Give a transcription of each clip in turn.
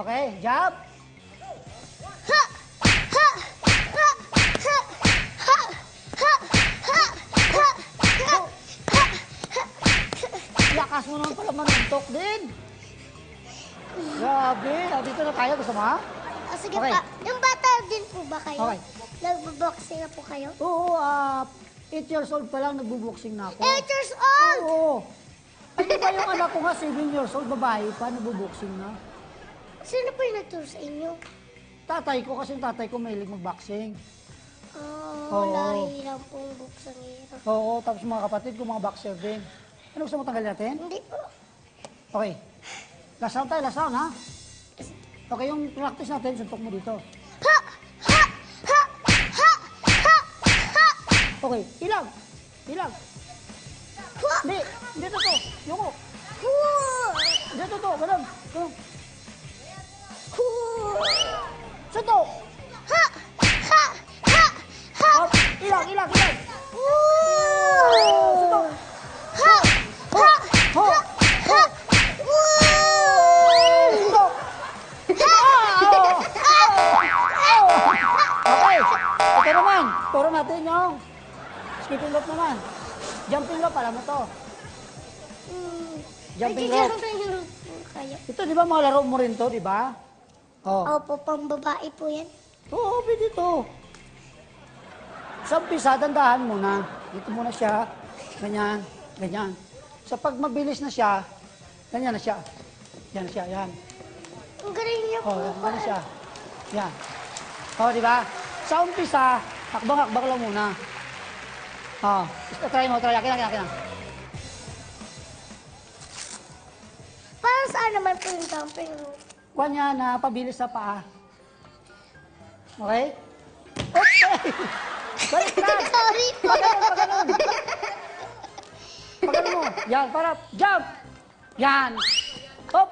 Okay, jump. Ha! Ha! Ha! Ha! Ha! Ha! Ha! Ha! Ha! Lakas mo naman pala manuntok din. Grabe, dito na tayo. Gusto mo ha? Sige Okay. pa. Yung bata din po ba kayo? Okay. Nagbo-boxing na po kayo? Oo, 8 years old pa lang nagbuboxing na ako. 8 years old! Oo. Ay, di ba yung anak ko nga 7 years old, babae pa, nagbuboxing na. Sino po yung nagturo sa inyo? Tatay ko, kasi yung tatay ko mahilig magboxing. Oh, lahi lang pong boksangero. Oo, tapos mga kapatid ko, mga boxer din. Ano gusto mo tanggalin natin? Hindi po. Okay. Last round tayo, last round ha? Okay, yung practice natin, suntok mo dito. Ha! Ha! Ha! Ha! Ha! Ha! Okay, ilag. Ilag. Ha! Hindi, dito to. Yuko. Dito to, ganun. Ganun. Suntok. Ha! Ha! Ha! Ha! Up. Ilag, ilag, ilag. Suntok. Ha! Ha! Ho. Ha! Suntok. Okay, ito naman. Turo natin yung skipping rope naman. Jumping rope, alam mo to. Jumping rope. Kayo. Ito, di ba mga laro mo rin to, di ba? Oh. Opo, pang babae po yan. Oo, pwede to. Sa umpisa, dandahan muna. Dito muna siya. Ganyan, ganyan. Sa pag mabilis na siya, ganyan na siya. Yan na siya, yan. Ang galing niyo po. Oh, yan, ganyan siya. Yan. Oh, di ba? Sa umpisa, hakbang-hakbang lang muna. Oh, try mo, try. Akin, akin, akin. Para saan naman po yung jumping rope? Kuha niya na pabilis sa paa. Okay? Okay! Balik na! Sorry po. Pagano'n. Pagano'n mo. Yan, para jump! Yan! Hop!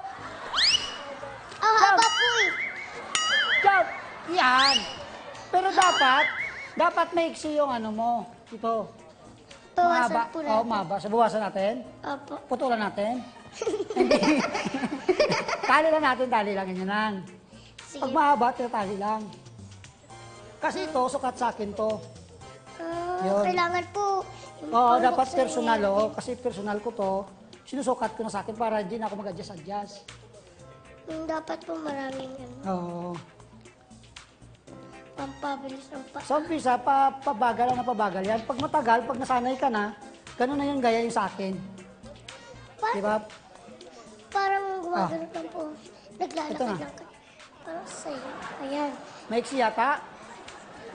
Ang haba po eh. Jump! Yan! Pero dapat maiksi yung ano mo. Ito. Bawasan po Oo, natin. mahaba. So, bawasan natin. Opo. Putulan natin. Hindi. Tali lang natin, tali lang. Ganyan lang. Sige. Pag mahaba, tinatali lang. Kasi ito, sukat sa akin to. Yun. Kailangan po. Oo, dapat personal, oh. Kasi personal ko to. Sinusukat ko na sa akin para hindi na ako mag-adjust. Dapat po maraming Oo. pampabilis ng pa. Sa umpisa, pabagal lang na pabagal yan. Pag matagal, pag nasanay ka na, ganun na yung gaya yung sa akin. Di ba? Parang gumagano lang po. Ito Naglalakad na. lang kayo. Parang sa'yo. Ayan. Maiksi yata?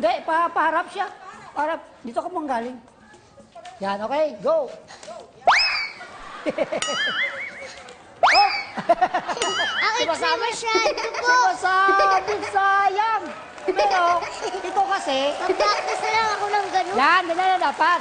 Hindi, paharap siya. Paharap. Dito ka pang galing. Yan, okay. Go! Oh! Ang iksi masyado po. Sumasabi, sayang! Pero, ito kasi, Mag-practice na lang ako ng ganun. yan na dapat.